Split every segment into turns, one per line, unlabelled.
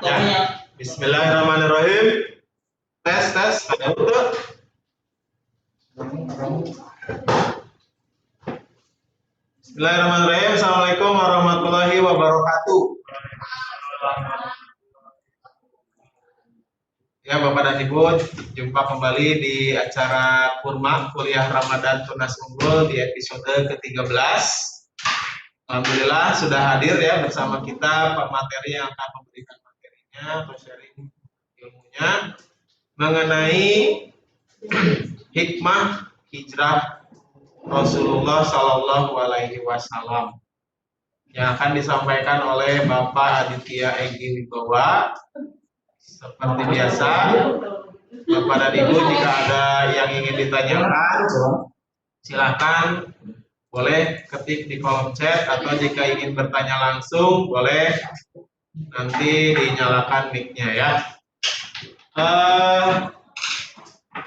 Ya, Bismillahirrahmanirrahim. Tes, tes. Ada tuh. Bismillahirrahmanirrahim. Assalamualaikum warahmatullahi wabarakatuh. Ya, Bapak dan Ibu, jumpa kembali di acara Kurma Kuliah Ramadan Tunas Unggul di episode ke-13. Alhamdulillah sudah hadir ya bersama kita Pak Materi yang akan memberikan materinya atau sharing ilmunya mengenai hikmah hijrah Rasulullah Shallallahu Alaihi Wasallam yang akan disampaikan oleh Bapak Aditya Egi Wibowa. Seperti biasa, Bapak dan Ibu jika ada yang ingin ditanyakan, silakan boleh ketik di kolom chat atau jika ingin bertanya langsung boleh nanti dinyalakan mic-nya ya.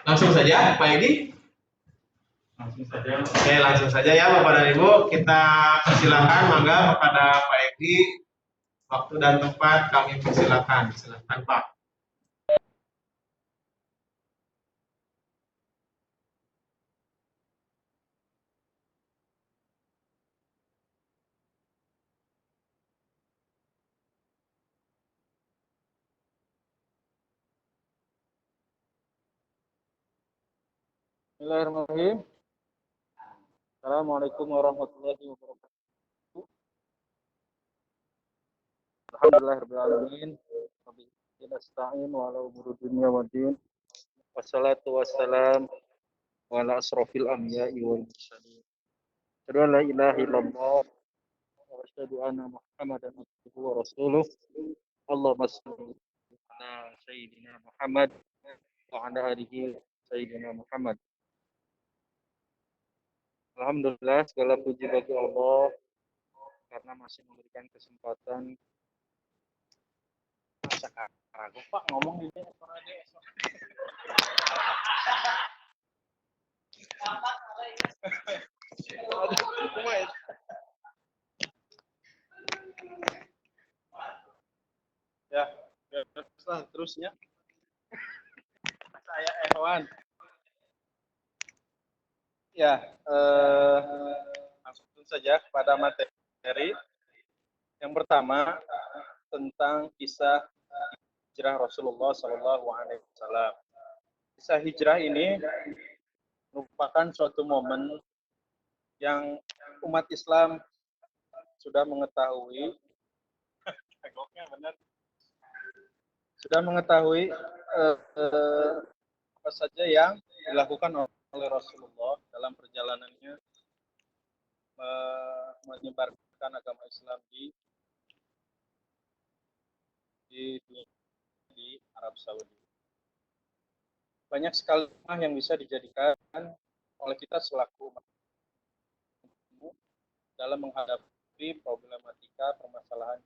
Langsung saja Pak Egi. Oke, langsung saja ya Bapak dan Ibu, kita persilakan mangga kepada Pak Egi, waktu dan tempat kami persilakan. Silakan Pak.
Bismillahirrahmanirrahim. Assalamualaikum warahmatullahi wabarakatuh. Alhamdulillahirrahmanirrahim. Wabillahi nasta'in wa ala umuri dunya waddin. Wassalatu wassalam wa ala asrofil anbiya'i wal mursalin. Asyhadu an la ilaha illallah wa asyhadu anna Muhammadan abduhu wa rasuluh. Allahumma shalli ala sayyidina Muhammad wa ala alihi sayyidina Muhammad. Alhamdulillah, segala puji bagi Allah karena masih memberikan kesempatan. Ragu Pak ngomong di sini. Ya, terusnya. Saya Ewan. Ya, langsung saja kepada materi. Yang pertama tentang kisah hijrah Rasulullah Shallallahu Alaihi Wasallam. Kisah hijrah ini merupakan suatu momen yang umat Islam sudah mengetahui, sudah mengetahui apa saja yang dilakukan oleh Rasulullah dalam perjalanannya menyebarkan agama Islam di Arab Saudi. Banyak sekali yang bisa dijadikan oleh kita selaku umat dalam menghadapi problematika permasalahan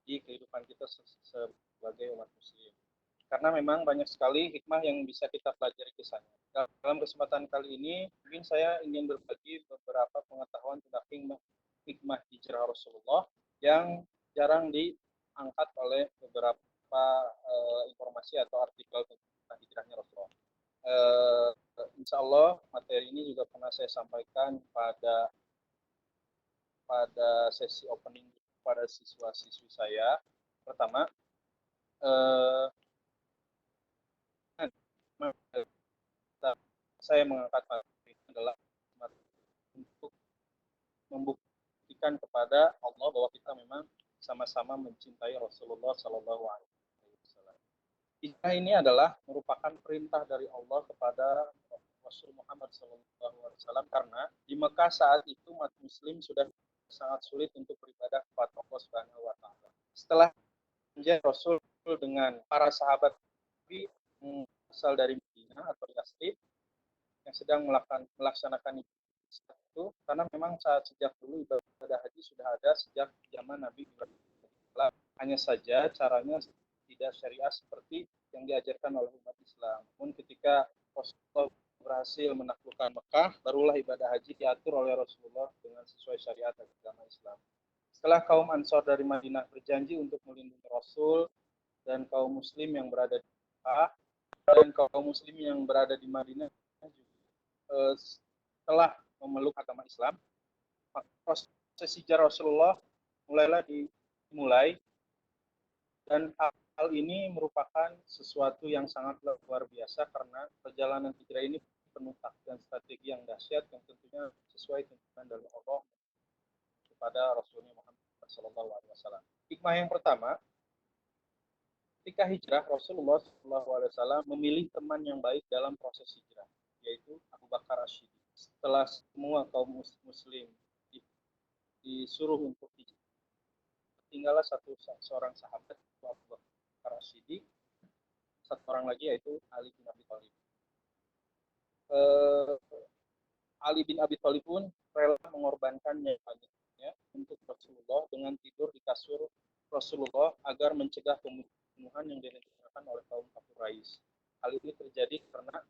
kehidupan kita sebagai umat muslim. Karena memang banyak sekali hikmah yang bisa kita pelajari kisahnya. Dalam kesempatan kali ini, mungkin saya ingin berbagi beberapa pengetahuan tentang hikmah hijrah Rasulullah yang jarang diangkat oleh beberapa informasi atau artikel tentang hijrahnya Rasulullah. Insya Allah materi ini juga pernah saya sampaikan pada sesi opening pada siswa-siswi saya. Pertama, saya mengangkat materi ini adalah untuk membuktikan kepada Allah bahwa kita memang sama-sama mencintai Rasulullah Shallallahu Alaihi Wasallam. Hijrah ini adalah merupakan perintah dari Allah kepada Rasul Muhammad Shallallahu Alaihi Wasallam karena di Mekah saat itu umat Muslim sudah sangat sulit untuk beribadah kepada Allah Subhanahu Wa Taala. Setelah menjadi Rasul dengan para sahabat asal dari Madinah atau Yasrib yang sedang melaksanakan itu, karena memang sejak dulu ibadah haji sudah ada sejak zaman Nabi Ibrahim. Hanya saja caranya tidak syariah seperti yang diajarkan oleh umat Islam. Namun ketika Rasulullah berhasil menaklukkan Mekah, barulah ibadah haji diatur oleh Rasulullah dengan sesuai syariat agama Islam. Setelah kaum Ansor dari Madinah berjanji untuk melindungi Rasul dan kaum Muslim yang berada di Mekah dan kaum Muslim yang berada di Madinah setelah memeluk agama Islam, proses hijrah Rasulullah mulailah dimulai, dan hal ini merupakan sesuatu yang sangat luar biasa karena perjalanan hijrah ini penuh dan strategi yang dahsyat yang tentunya sesuai tuntunan dari Allah kepada Rasulnya Muhammad SAW. Hikmah yang pertama, ketika hijrah Rasulullah SAW memilih teman yang baik dalam proses hijrah, yaitu Abu Bakar As-Siddiq. Setelah semua kaum muslim disuruh untuk hijrah, tinggallah seorang sahabat Abu Bakar As-Siddiq, satu orang lagi yaitu Ali bin Abi Thalib. Ali bin Abi Thalib pun rela mengorbankan nyawanya untuk Rasulullah dengan tidur di kasur Rasulullah agar mencegah pembunuhan yang direncanakan oleh kaum kafir Quraisy. Hal ini terjadi karena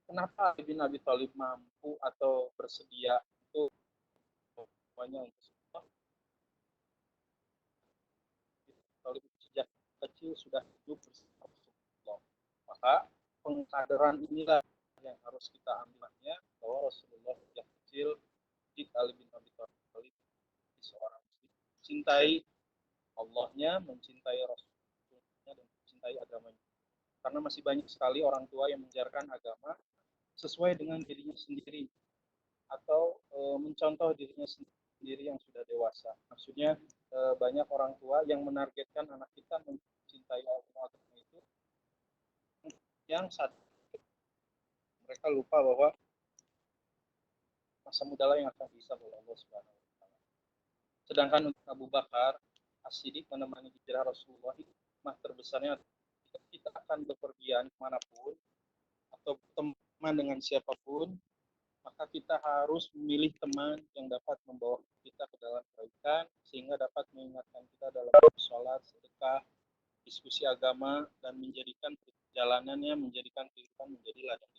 kenapa Ali bin Abi Thalib mampu atau bersedia untuk semuanya untuk Rasulullah? Thalib sejak kecil sudah hidup bersama Rasulullah. Maka pengkaderan inilah yang harus kita ambilnya, bahwa Rasulullah sejak kecil di Ali bin Abi Thalib seorang muslim, mencintai Allahnya, mencintai Rasulnya, dan mencintai agamanya. Karena masih banyak sekali orang tua yang mengajarkan agama sesuai dengan dirinya sendiri atau mencontoh dirinya sendiri yang sudah dewasa. Maksudnya banyak orang tua yang menargetkan anak kita mencintai agama itu yang saat mereka lupa bahwa masa muda lah yang akan bisa oleh Allah Subhanahu wa taala. Sedangkan untuk Abu Bakar As-Siddiq menemani hijrah Rasulullah, hikmah terbesarnya kita akan bepergian kemanapun atau teman dengan siapapun, maka kita harus memilih teman yang dapat membawa kita ke dalam kebaikan, sehingga dapat mengingatkan kita dalam sholat, sedekah, diskusi agama, dan menjadikan perjalanannya, menjadikan kehidupan menjadi ladang.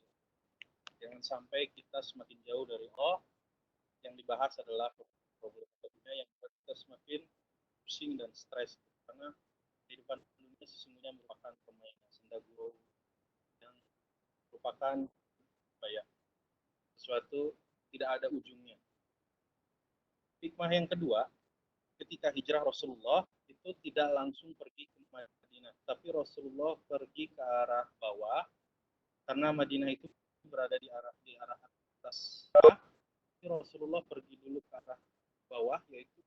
Jangan sampai kita semakin jauh dari Allah, yang dibahas adalah problem dunia yang membuat kita semakin pusing dan stres, karena kehidupan dunia sesungguhnya merupakan permainan senda gurau yang merupakan sesuatu tidak ada ujungnya. Hikmah yang kedua, ketika hijrah Rasulullah itu tidak langsung pergi ke Madinah, tapi Rasulullah pergi ke arah bawah karena Madinah itu berada di arah atas. Tapi Rasulullah pergi dulu ke arah bawah, yaitu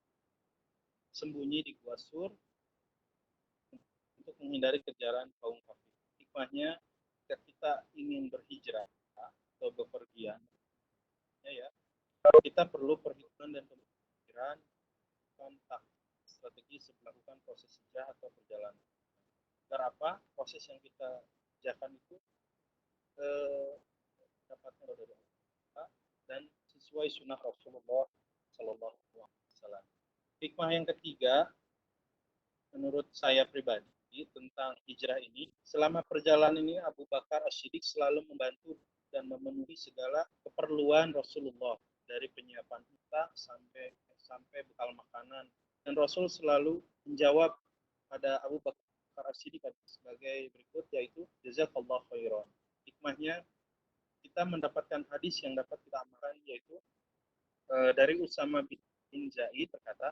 sembunyi di Gua Sur untuk menghindari kejaran kaum kafir. Hikmahnya, ketika kita ingin berhijrah atau bepergian, ya, kita perlu perhitungan dan pemikiran tentang strategi sebelum melakukan proses hijrah atau perjalanan. Agar apa? Proses yang kita kerjakan itu dapatnya dari Allah dan sesuai sunnah Rasulullah Sallallahu Alaihi Wasallam. Hikmah yang ketiga, menurut saya pribadi tentang hijrah ini, selama perjalanan ini Abu Bakar As-Siddiq selalu membantu dan memenuhi segala keperluan Rasulullah, dari penyiapan unta sampai bekal makanan, dan Rasul selalu menjawab pada Abu Bakar As-Siddiq sebagai berikut, yaitu jazakallahu khairan. Hikmahnya, kita mendapatkan hadis yang dapat kita amalkan, yaitu dari Usama bin Zaid berkata,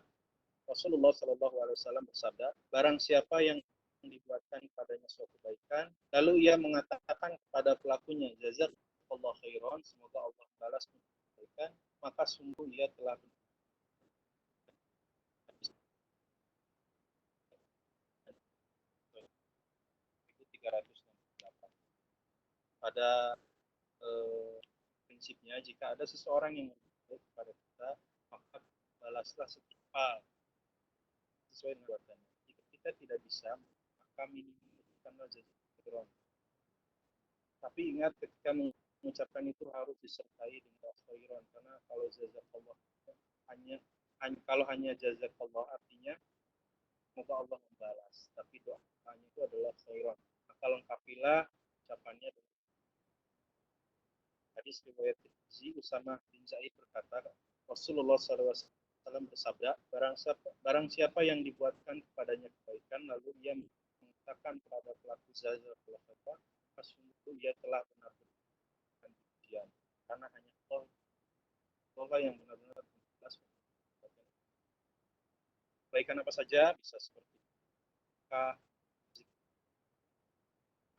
Rasulullah Shallallahu Alaihi Wasallam bersabda, barang siapa yang dibuatkan padanya suatu kebaikan, lalu ia mengatakan kepada pelakunya, jazakallahu khairan, semoga Allah balas kebaikan, maka sungguh ia telah itu 368. Pada prinsipnya, jika ada seseorang yang berbuat kepada kita, maka balaslah setimpal sesuai dengan perbuatannya. Jika kita tidak bisa, maka minimumkanlah jazakallahu. Tapi ingat, ketika mengucapkan itu harus disertai dengan khairan, karena kalau jazakallah hanya jazakallah artinya semoga Allah membalas, tapi doanya itu adalah khairan. Maka lengkapilah ucapannya dengan hadis riwayat Tirmizi. Usama bin Zaid berkata, Rasulullah SAW SAW bersabda, barang siapa yang dibuatkan kepadanya kebaikan, lalu ia mengatakan kepada pelaku jazakallahu khairan, sesungguhnya ia telah benar-benar mendapatkan pujian, karena hanya Allah yang benar-benar jelas kebaikan apa saja, bisa seperti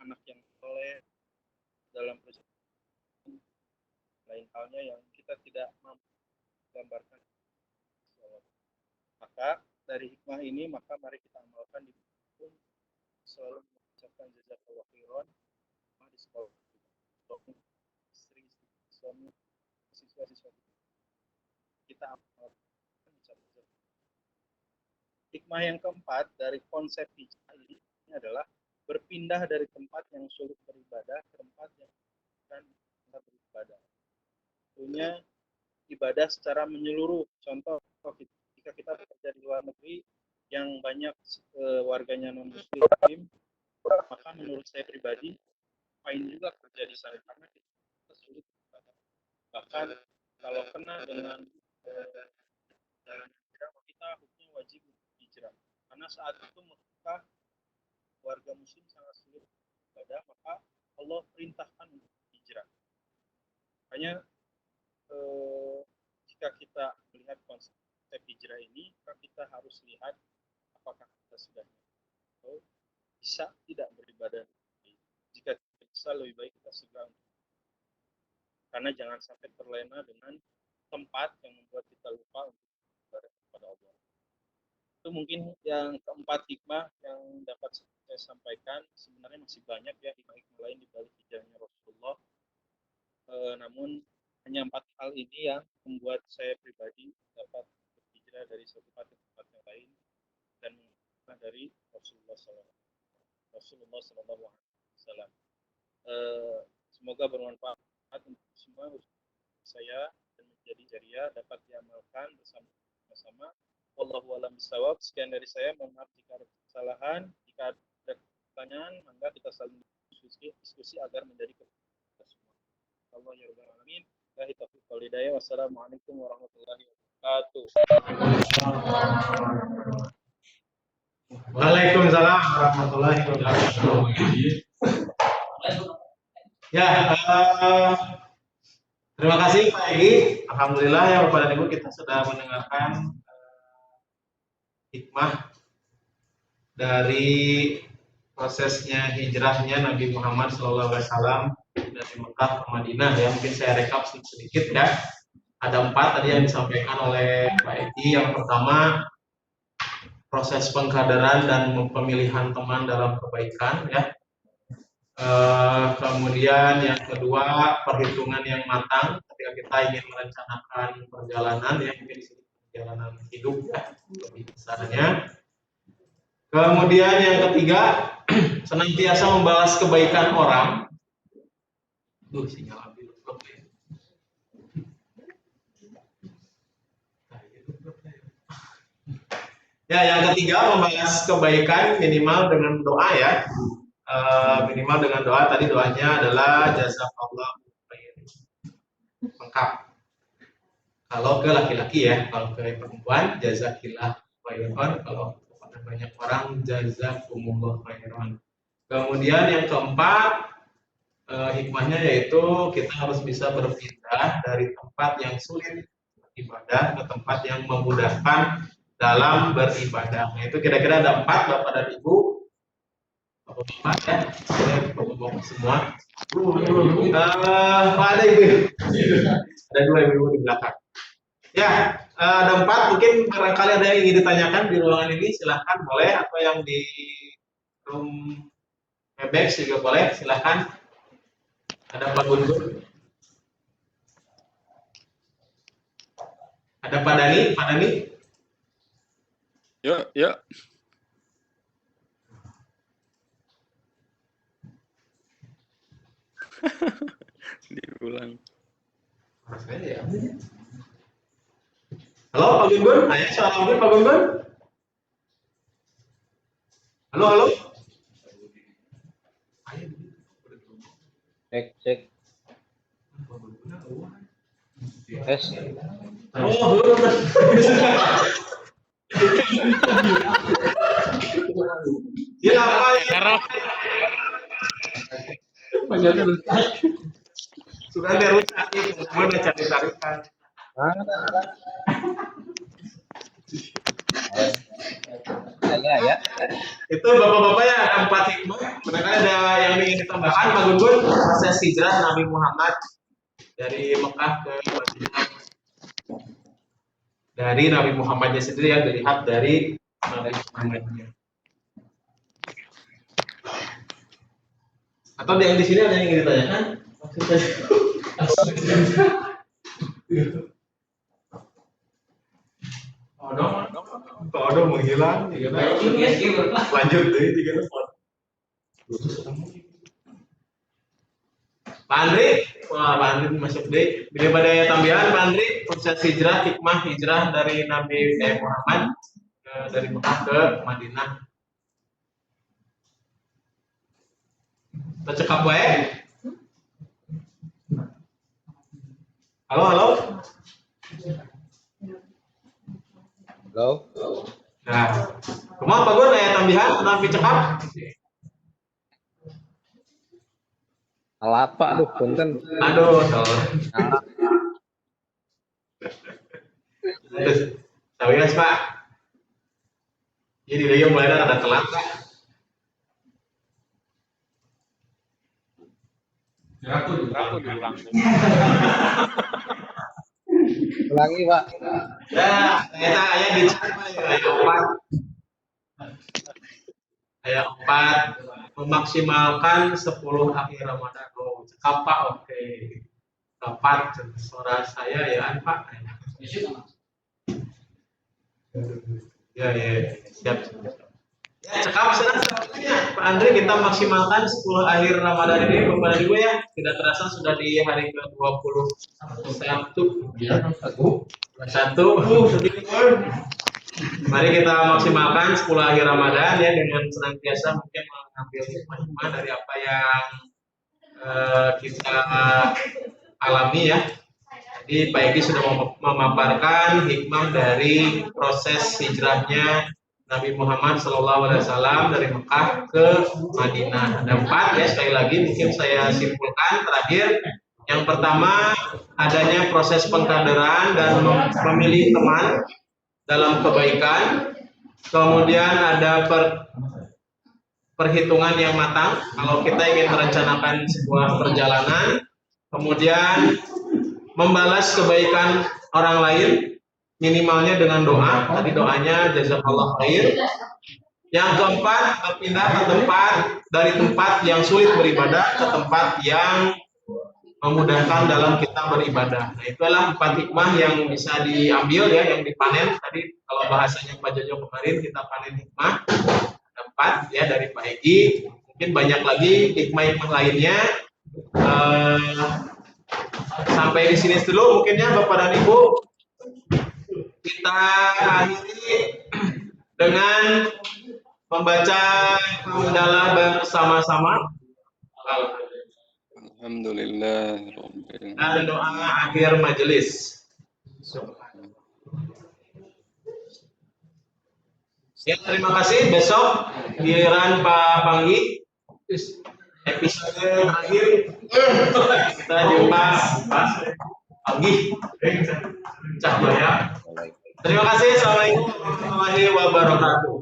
anak yang soleh dalam perjalanan, lain halnya yang kita tidak mampu gambarkan. Maka dari hikmah ini, maka mari kita amalkan di pun selalu mengucapkan jazakallahu khairan di sekolah, istri, suami, siswa-siswa kita amalkan. Hikmah yang keempat dari konsep hijrah ini adalah berpindah dari tempat yang sulit beribadah ke tempat yang bukan beribadah. Tentunya ibadah secara menyeluruh. Contoh, ketika kita bekerja di luar negeri yang banyak warganya non-muslim, maka menurut saya pribadi, main juga kerja di sana karena kita sulit beribadah. Bahkan kalau kena dengan kita hukumnya wajib hijrah. Karena saat itu Mekah warga muslim sangat sulit beribadah, maka Allah perintahkan untuk hijrah. Makanya jika kita melihat konsep hijrah ini, maka kita harus lihat apakah kita sudah atau bisa tidak beribadah. Jika tidak bisa, lebih baik kita segera, karena jangan sampai terlena dengan tempat yang membuat kita lupa untuk beribadah kepada Allah. Itu mungkin yang keempat hikmah yang dapat saya sampaikan. Sebenarnya masih banyak ya hikmah-hikmah lain di balik hijrahnya Rasulullah. Namun hanya 4 hal ini yang membuat saya pribadi dapat berhijrah dari satu tempat ke tempat yang lain dan dari Rasulullah Sallallahu Alaihi Wasallam. Semoga bermanfaat untuk semua saya dan menjadi jariah dapat diamalkan bersama-sama. Wallahu a'lam bishawab. Sekian dari saya. Mohon maaf jika ada kesalahan. Jika ada pertanyaan, maka kita saling diskusi agar menjadi kita semua. Allah ya rabbal alamin. Wassalamualaikum warahmatullahi wabarakatuh.
Waalaikumsalam warahmatullahi wabarakatuh. Ya, terima kasih Pak Egi. Alhamdulillah ya Bapak dan Ibu, kita sudah mendengarkan hikmah dari prosesnya hijrahnya Nabi Muhammad SAW dari Mekah ke Madinah ya. Mungkin saya rekap sedikit ya. Ada 4 tadi yang disampaikan oleh Pak Egi. Yang pertama, proses pengkaderan dan pemilihan teman dalam kebaikan ya. Kemudian yang kedua, perhitungan yang matang ketika kita ingin merencanakan perjalanan ya, mungkin di sini perjalanan hidup ya lebih besarnya. Kemudian yang ketiga, senantiasa membalas kebaikan orang. Sinyal ambil. Ya, yang ketiga, membalas kebaikan minimal dengan doa ya. Minimal dengan doa. Tadi doanya adalah jazakallahu khairan. Lengkap. Kalau ke laki-laki ya, kalau ke perempuan jazakillah khairan, kalau kepada banyak orang jazakumullah khairan. Kemudian yang keempat, hikmahnya yaitu kita harus bisa berpindah dari tempat yang sulit ibadah ke tempat yang memudahkan dalam beribadah. Nah, itu kira-kira ada 4 Bapak dan Ibu. Bapak ya, bapak semua. Ada ibu, ada 2 ibu di belakang. Ya, ada 4. Mungkin barangkali ada yang ingin ditanyakan di ruangan ini, silahkan boleh, atau yang di room Webex juga boleh, silahkan. Ada Pak Guntur, ada Pak Dani.
Ya. Diulang.
Halo Pak Guntur, tanya soal Guntur Pak Guntur. Halo.
Cek. Tes.
Oh, Ya apa ya?
Karena
Sudah ada rusak itu, mana cari tarikan.
Ya.
Itu bapak-bapak ya ada 4 hikmah. Barangkali ada yang ingin ditambahkan, Pak Gun, proses hijrah Nabi Muhammad dari Mekah ke Madinah. Dari Nabi Muhammadnya sendiri yang dilihat dari Nabi Muhammadnya. Atau yang di sini ada yang ingin ditanyakan? Pak Odo menghilang, lanjut deh, Pak Andri, wah Pak Andri masuk deh. Bila pada tambahan Pak Andri, proses hijrah, hikmah hijrah dari Nabi Muhammad dari Mekah ke Madinah. Tercekap wae. Halo.
Halo.
Nah, kumaha Pak Gun aya tambahan Nabi cekap?
Alat Pak, aduh punten.
Aduh, Sawias Pak. Jadi dia mulai ada telat Pak.
berapa diulang?
Ulangi Pak.
Ya, ternyata ayah dicapai ayat 4 memaksimalkan 10 akhir Ramadan. Oh, cekap Pak, oke. Dapat suara saya ya Pak. Ya, siap. Ya, cekap selanjutnya Pak Andri, kita maksimalkan 10 akhir Ramadan ini kepada Ibu ya. Tidak terasa sudah di hari ke-21. Ya, 1. Mari kita maksimalkan 10 akhir Ramadan ya dengan senantiasa mungkin mengambil hikmah dari apa yang kita alami ya. Jadi Pak Egi sudah memaparkan hikmah dari proses hijrahnya Nabi Muhammad SAW dari Mekah ke Madinah. Ada 4 ya, sekali lagi mungkin saya simpulkan terakhir. Yang pertama, adanya proses pengkaderan dan memilih teman dalam kebaikan. Kemudian ada perhitungan yang matang kalau kita ingin merencanakan sebuah perjalanan. Kemudian membalas kebaikan orang lain minimalnya dengan doa. Tadi doanya jazakallah khair. Yang keempat, berpindah ke tempat yang sulit beribadah ke tempat yang memudahkan dalam kita beribadah. Nah, itulah 4 hikmah yang bisa diambil ya, yang dipanen. Tadi kalau bahasanya Pak Jojo kemarin kita panen hikmah. Ada 4 ya dari Pak Egi. Mungkin banyak lagi hikmah-hikmah lainnya. Sampai di sini dulu mungkin ya Bapak dan Ibu. Kita akhiri dengan membaca hamdalah bersama-sama.
Alhamdulillah.
Dan doa akhir majelis. Ya, terima kasih. Besok giliran Pak Panggi episode terakhir kita jumpa Pak Panggi Cahaya. Terima kasih. Assalamualaikum warahmatullahi wabarakatuh.